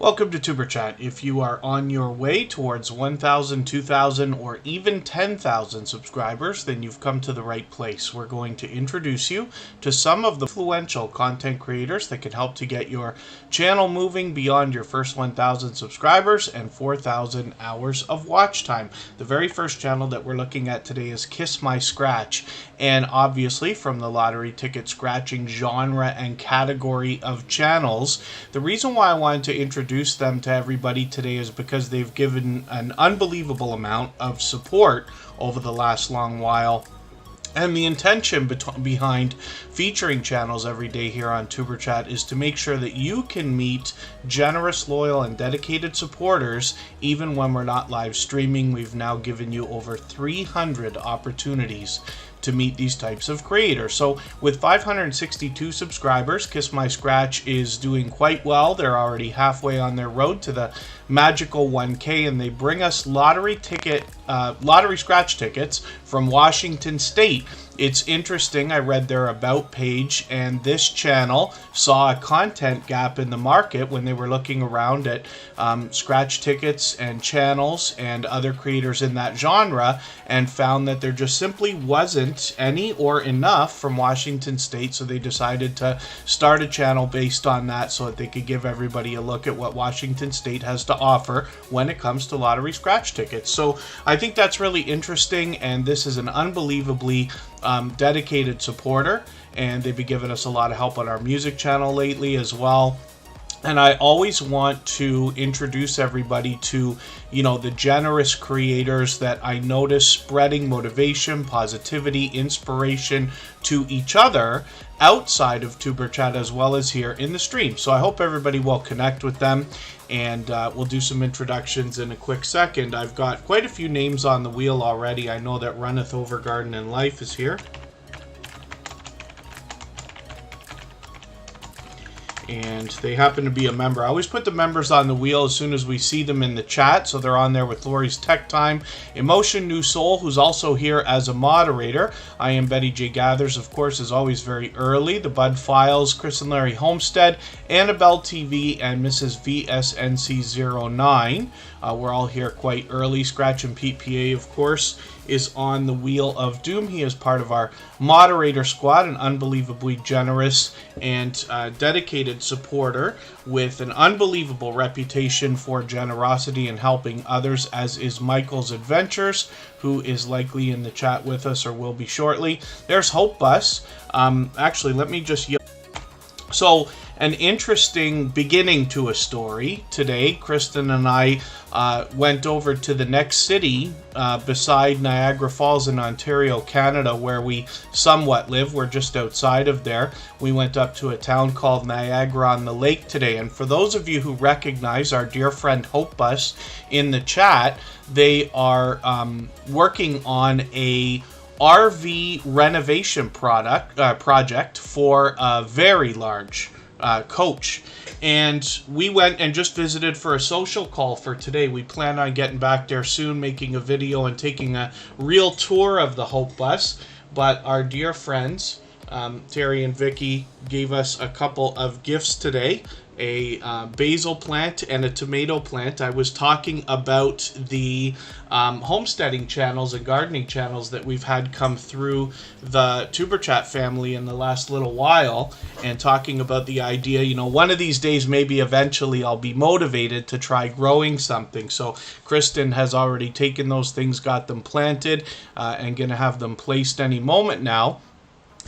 Welcome to Superchat. If you are on your way towards 1,000, 2,000, or even 10,000 subscribers, then you've come to the right place. We're going to introduce you to some of the influential content creators that can help to get your channel moving beyond your first 1,000 subscribers and 4,000 hours of watch time. The very first channel that we're looking at today is Kiss My Scratch, and obviously from the lottery ticket scratching genre and category of channels. The reason why I wanted to introduce them to everybody today is because they've given an unbelievable amount of support over the last long while. And the intention behind featuring channels every day here on Superchat is to make sure that you can meet generous, loyal, and dedicated supporters even when we're not live streaming. We've now given you over 300 opportunities to meet these types of creators. So with 562 subscribers, Kiss My Scratch is doing quite well. They're already halfway on their road to the magical 1K, and they bring us lottery scratch tickets from Washington State. It's interesting, I read their About page, and this channel saw a content gap in the market when they were looking around at scratch tickets and channels and other creators in that genre, and found that there just simply wasn't any or enough from Washington State, so they decided to start a channel based on that so that they could give everybody a look at what Washington State has to offer when it comes to lottery scratch tickets. So I think that's really interesting, and this is an unbelievably dedicated supporter, and they've been giving us a lot of help on our music channel lately as well. And I always want to introduce everybody to, the generous creators that I notice spreading motivation, positivity, inspiration to each other outside of Superchat as well as here in the stream. So I hope everybody will connect with them, and we'll do some introductions in a quick second. I've got quite a few names on the wheel already. I know that Runneth Over Garden and Life is here. And they happen to be a member. I always put the members on the wheel as soon as we see them in the chat, so they're on there with Lori's Tech Time. Emotion New Soul, who's also here as a moderator. I am Betty J. Gathers, of course, is always very early. The Bud Files, Chris and Larry Homestead, Annabelle TV, and Mrs. VSNC09. We're all here quite early. Scratch and Pete PA, of course, is on the Wheel of Doom. He is part of our moderator squad, an unbelievably generous and dedicated supporter with an unbelievable reputation for generosity and helping others, as is Michael's Adventures, who is likely in the chat with us or will be shortly. There's Hope Bus. Actually, let me just... So, an interesting beginning to a story today. Kristen and I went over to the next city beside Niagara Falls in Ontario, Canada, where we somewhat live. We're just outside of there. We went up to a town called Niagara-on-the-Lake today. And for those of you who recognize our dear friend Hope Bus in the chat, they are working on a RV renovation project for a very large coach, and we went and just visited for a social call for today. We plan on getting back there soon, making a video and taking a real tour of the Hope Bus, but our dear friends Terry and Vicky gave us a couple of gifts today, a basil plant and a tomato plant. I was talking about the homesteading channels and gardening channels that we've had come through the Superchat family in the last little while, and talking about the idea, one of these days, maybe eventually I'll be motivated to try growing something. So Kristen has already taken those things, got them planted, and going to have them placed any moment now.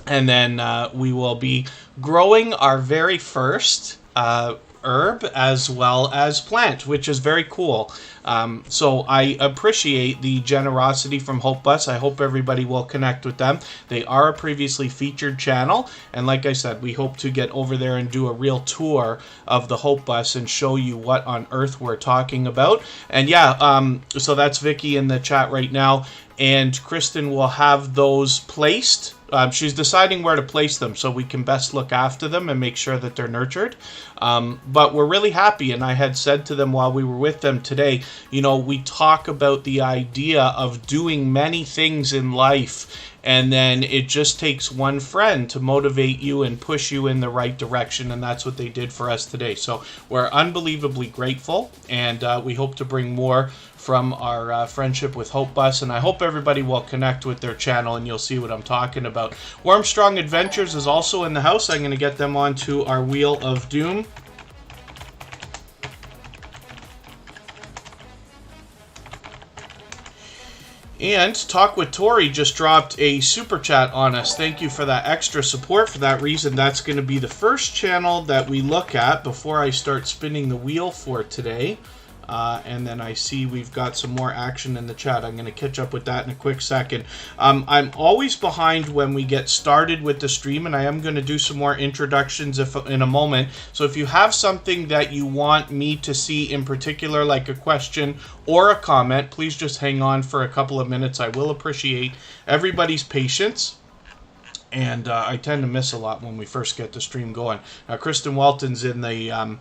And then we will be growing our very first herb as well as plant, which is very cool. So I appreciate the generosity from Hope Bus. I hope everybody will connect with them. They are a previously featured channel, and like I said, we hope to get over there and do a real tour of the Hope Bus and show you what on earth we're talking about. And yeah, so that's Vicky in the chat right now. and Kristen will have those placed. She's deciding where to place them so we can best look after them and make sure that they're nurtured. But we're really happy, and I had said to them while we were with them today, you know, we talk about the idea of doing many things in life, and then it just takes one friend to motivate you and push you in the right direction, and that's what they did for us today. So we're unbelievably grateful, and we hope to bring more from our friendship with Hope Bus, and I hope everybody will connect with their channel and you'll see what I'm talking about. Wormstrong Adventures is also in the house. I'm going to get them onto our Wheel of Doom. And Talk with Tori just dropped a super chat on us. Thank you for that extra support. For that reason, that's going to be the first channel that we look at before I start spinning the wheel for today. And then I see we've got some more action in the chat. I'm going to catch up with that in a quick second. I'm always behind when we get started with the stream, and I am going to do some more introductions in a moment. So if you have something that you want me to see in particular, like a question or a comment, please just hang on for a couple of minutes. I will appreciate everybody's patience. And I tend to miss a lot when we first get the stream going. Now, Kristen Walton's in the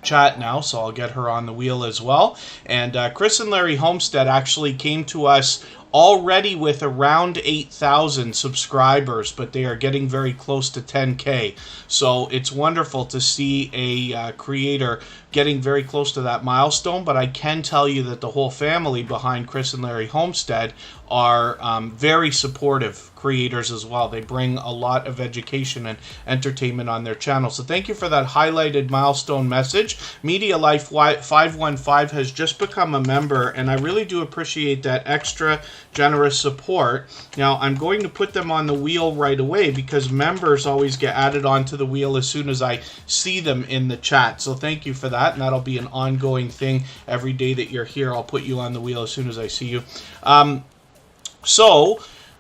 chat now, so I'll get her on the wheel as well. And Chris and Larry Homestead actually came to us already with around 8,000 subscribers, but they are getting very close to 10K. So it's wonderful to see a creator getting very close to that milestone, but I can tell you that the whole family behind Chris and Larry Homestead are very supportive creators as well. They bring a lot of education and entertainment on their channel. So thank you for that highlighted milestone message. Media Life 515 has just become a member, and I really do appreciate that extra generous support. Now, I'm going to put them on the wheel right away because members always get added onto the wheel as soon as I see them in the chat. So thank you for that, and that'll be an ongoing thing every day that you're here. I'll put you on the wheel as soon as I see you.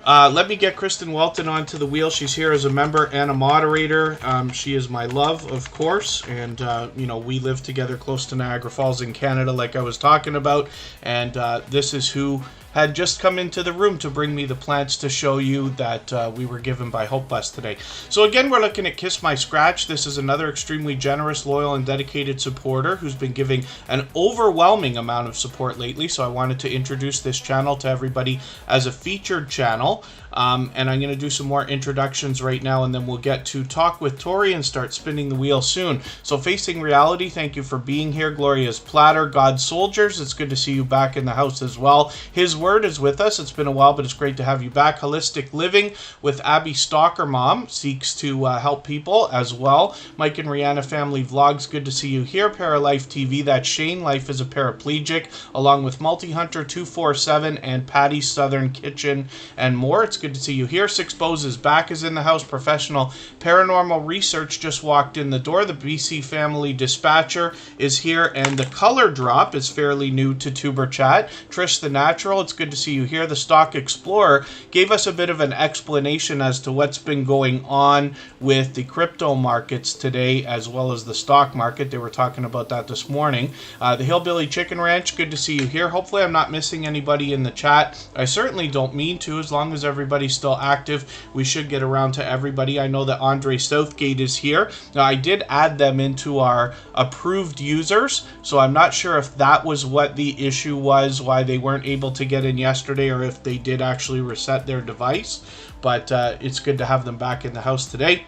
Let me get Kristen Welton onto the wheel. She's here as a member and a moderator. She is my love, of course, and you know, we live together close to Niagara Falls in Canada, like I was talking about, and this is who had just come into the room to bring me the plants to show you that we were given by Hope Bus today. So again, we're looking at Kiss My Scratch. This is another extremely generous, loyal, and dedicated supporter who's been giving an overwhelming amount of support lately. So I wanted to introduce this channel to everybody as a featured channel. And I'm going to do some more introductions right now, and then we'll get to Talk with Tori and start spinning the wheel soon. So Facing Reality, thank you for being here. Gloria's Platter, God Soldiers, it's good to see you back in the house as well. His Word is with us. It's been a while, but it's great to have you back. Holistic Living with Abby Stalker Mom seeks to help people as well. Mike and Rihanna Family Vlogs, good to see you here. Paralife TV, that's Shane, Life is a Paraplegic, along with Multi-Hunter 247 and Patty's Southern Kitchen and more. It's good to see you here. Six Bows is back, is in the house. Professional Paranormal Research just walked in the door. The BC Family Dispatcher is here, and the Color Drop is fairly new to Tuber Chat. Trish the Natural, it's good to see you here. The Stock Explorer gave us a bit of an explanation as to what's been going on with the crypto markets today, as well as the stock market. They were talking about that this morning. The Hillbilly Chicken Ranch, good to see you here. Hopefully I'm not missing anybody in the chat. I certainly don't mean to. As long as everybody's still active, we should get around to everybody. I know that Andre Southgate is here. Now, I did add them into our approved users, so I'm not sure if that was what the issue was, why they weren't able to get in yesterday, or if they did actually reset their device. But it's good to have them back in the house today.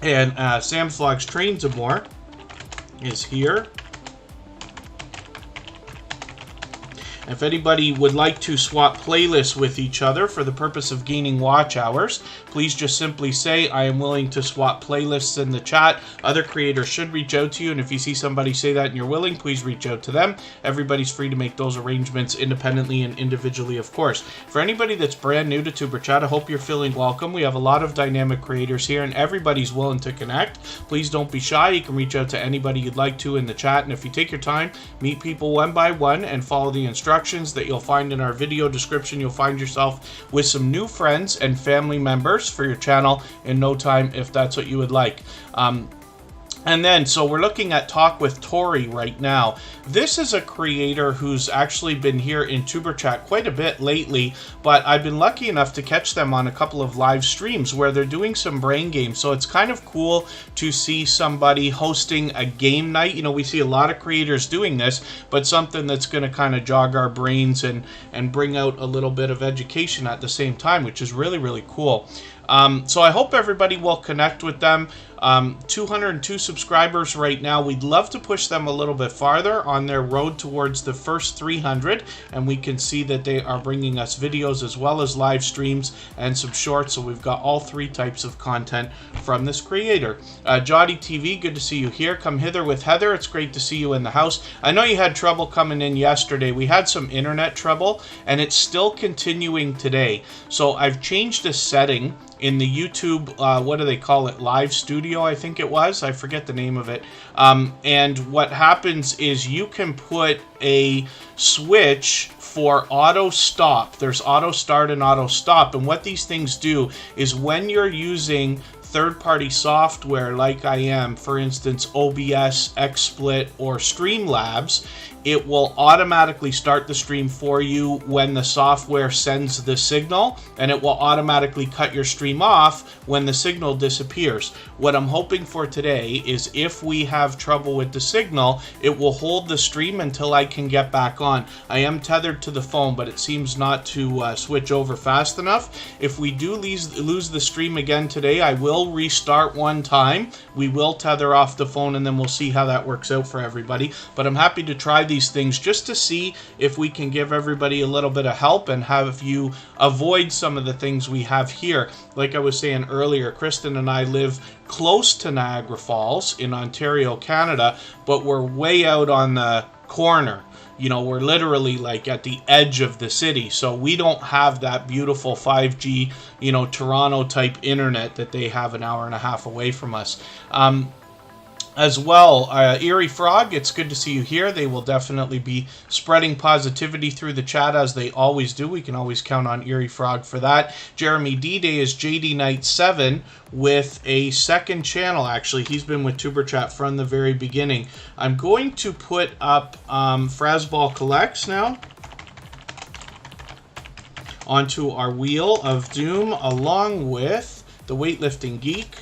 And Sam's Vlogs Trains and More is here. If anybody would like to swap playlists with each other for the purpose of gaining watch hours, please just simply say, I am willing to swap playlists in the chat. Other creators should reach out to you, and if you see somebody say that and you're willing, please reach out to them. Everybody's free to make those arrangements independently and individually, of course. For anybody that's brand new to Tuber Chat, I hope you're feeling welcome. We have a lot of dynamic creators here, and everybody's willing to connect. Please don't be shy. You can reach out to anybody you'd like to in the chat, and if you take your time, meet people one by one and follow the instructions that you'll find in our video description, you'll find yourself with some new friends and family members for your channel in no time, if that's what you would like. And then, so we're looking at Talk with Tori right now. This is a creator who's actually been here in Tuber Chat quite a bit lately, but I've been lucky enough to catch them on a couple of live streams where they're doing some brain games. So it's kind of cool to see somebody hosting a game night. You know, we see a lot of creators doing this, but something that's going to kind of jog our brains and bring out a little bit of education at the same time, which is really, really cool. So I hope everybody will connect with them. 202 subscribers right now. We'd love to push them a little bit farther on their road towards the first 300, and we can see that they are bringing us videos as well as live streams and some shorts, so we've got all three types of content from this creator. Jotty TV, good to see you here. Come hither with Heather. It's great to see you in the house. I know you had trouble coming in yesterday. We had some internet trouble, and it's still continuing today. So I've changed a setting in the YouTube, what do they call it? Live Studio, I think it was. I forget the name of it. And what happens is you can put a switch for auto stop. There's auto start and auto stop. And what these things do is when you're using third-party software like I am, for instance, OBS, XSplit, or Streamlabs, it will automatically start the stream for you when the software sends the signal, and it will automatically cut your stream off when the signal disappears. What I'm hoping for today is if we have trouble with the signal, it will hold the stream until I can get back on. I am tethered to the phone, but it seems not to switch over fast enough. If we do lose the stream again today, I will restart one time. We will tether off the phone, and then we'll see how that works out for everybody. But I'm happy to try these things just to see if we can give everybody a little bit of help and have you avoid some of the things we have here. Like I was saying earlier, Kristen and I live close to Niagara Falls in Ontario, Canada, but we're way out on the corner. You know, we're literally like at the edge of the city, so we don't have that beautiful 5G, you know, Toronto type internet that they have an hour and a half away from us. As well, Eerie Frog, it's good to see you here. They will definitely be spreading positivity through the chat as they always do. We can always count on Eerie Frog for that. Jeremy D-Day is JD Knight 7 with a second channel, actually. He's been with Tuber Chat from the very beginning. I'm going to put up Frasball Collects now onto our Wheel of Doom along with the Weightlifting Geek.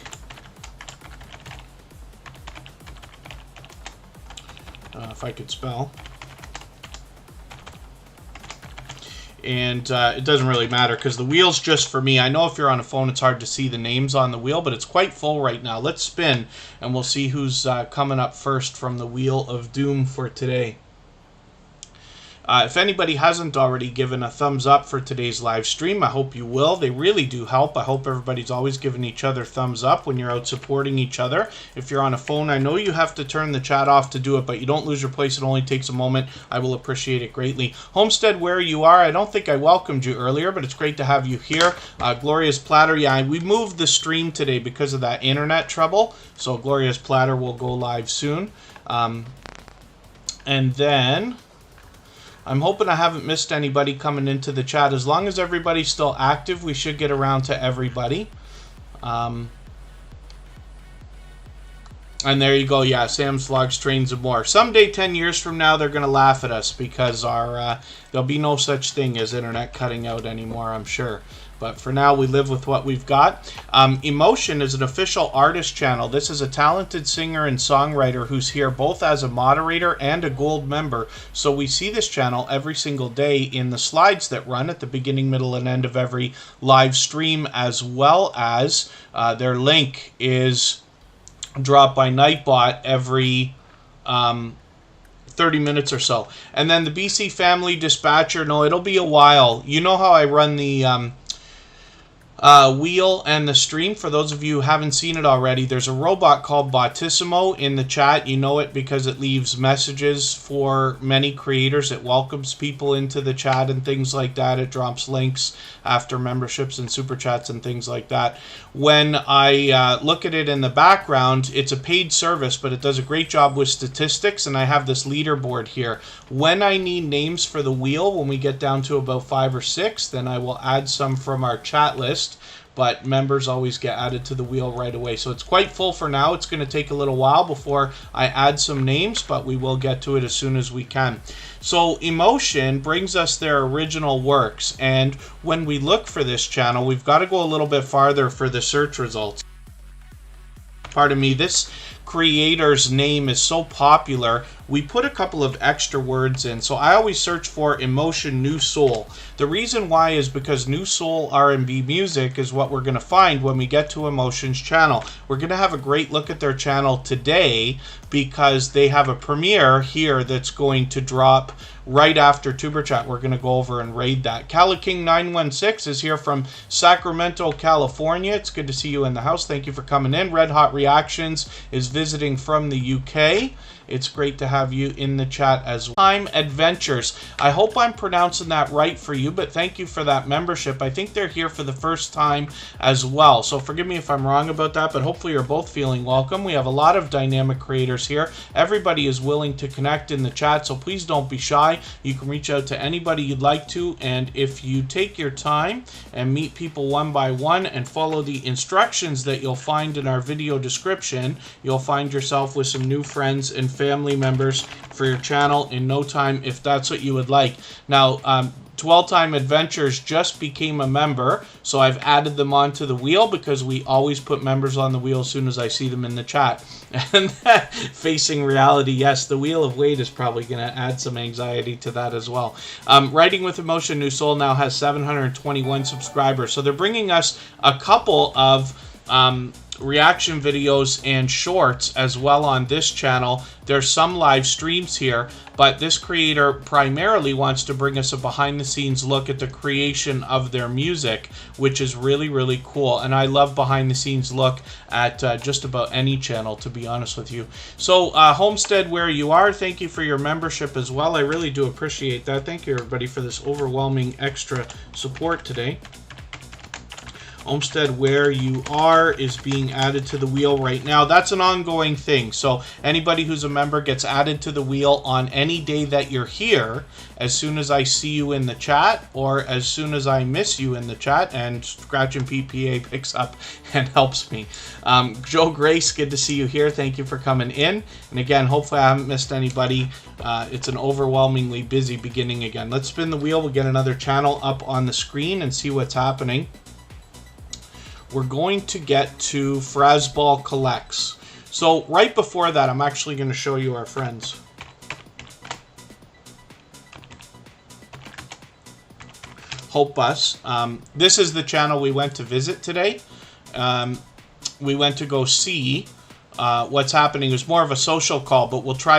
If I could spell. And it doesn't really matter because the wheel's just for me. I know if you're on a phone it's hard to see the names on the wheel, but it's quite full right now. Let's spin and we'll see who's coming up first from the Wheel of Doom for today. If anybody hasn't already given a thumbs up for today's live stream, I hope you will. They really do help. I hope everybody's always giving each other thumbs up when you're out supporting each other. If you're on a phone, I know you have to turn the chat off to do it, but you don't lose your place. It only takes a moment. I will appreciate it greatly. Homestead, where you are, I don't think I welcomed you earlier, but it's great to have you here. Glorious Platter, yeah, we moved the stream today because of that internet trouble, so Glorious Platter will go live soon. And then I'm hoping I haven't missed anybody coming into the chat. As long as everybody's still active, we should get around to everybody. And there you go. Yeah, Sam's Vlogs, Trains, and More. Someday, 10 years from now, they're going to laugh at us because there'll be no such thing as internet cutting out anymore, I'm sure. But for now, we live with what we've got. Emotion is an official artist channel. This is a talented singer and songwriter who's here both as a moderator and a gold member. So we see this channel every single day in the slides that run at the beginning, middle, and end of every live stream, as well as their link is dropped by Nightbot every 30 minutes or so. And then the BC Family Dispatcher, no, it'll be a while. You know how I run the wheel and the stream. For those of you who haven't seen it already, there's a robot called Botissimo in the chat. You know it because it leaves messages for many creators. It welcomes people into the chat and things like that. It drops links after memberships and super chats and things like that. When I look at it in the background, it's a paid service, but it does a great job with statistics, and I have this leaderboard here. When I need names for the wheel, when we get down to about 5 or 6, then I will add some from our chat list. list, but members always get added to the wheel right away. So it's quite full for now. It's going to take a little while before I add some names, but we will get to it as soon as we can. So Emotion brings us their original works, and when we look for this channel, we've got to go a little bit farther for the search results. Pardon me, this creator's name is so popular, we put a couple of extra words in. So I always search for Emotion New Soul. The reason why is because New Soul R&B music is what we're going to find when we get to Emotion's channel. We're going to have a great look at their channel today because they have a premiere here that's going to drop right after Tuber Chat. We're going to go over and raid that. CaliKing916 is here from Sacramento, California. It's good to see you in the house. Thank you for coming in. Red Hot Reactions is visiting from the UK. It's great to have you in the chat as well. Time Adventures. I hope I'm pronouncing that right for you, but thank you for that membership. I think they're here for the first time as well. So forgive me if I'm wrong about that, but hopefully you're both feeling welcome. We have a lot of dynamic creators here. Everybody is willing to connect in the chat, so please don't be shy. You can reach out to anybody you'd like to, and if you take your time and meet people one by one and follow the instructions that you'll find in our video description, you'll find yourself with some new friends and family members for your channel in no time, if that's what you would like. Now, Dwell Time Adventures just became a member, so I've added them onto the wheel because we always put members on the wheel as soon as I see them in the chat. And facing reality, yes, the Wheel of Weight is probably going to add some anxiety to that as well. Writing with Emotion New Soul now has 721 subscribers, so they're bringing us a couple of reaction videos and shorts as well on this channel. There's some live streams here, but this creator primarily wants to bring us a behind-the-scenes look at the creation of their music, which is really, really cool. And I love behind-the-scenes look at just about any channel, to be honest with you. So, Homestead, where you are, thank you for your membership as well. I really do appreciate that. Thank you, everybody, for this overwhelming extra support today. Homestead, where you are, is being added to the wheel right now. That's an ongoing thing. So anybody who's a member gets added to the wheel on any day that you're here. As soon as I see you in the chat, or as soon as I miss you in the chat, and Scratch and PPA picks up and helps me. Joe Grace, good to see you here. Thank you for coming in. And again, hopefully I haven't missed anybody. It's an overwhelmingly busy beginning again. Let's spin the wheel. We'll get another channel up on the screen and see what's happening. We're going to get to Frasball Collects. So right before that, I'm actually going to show you our friends. Hope Bus. This is the channel we went to visit today. We went to go see what's happening. It was more of a social call, but we'll try to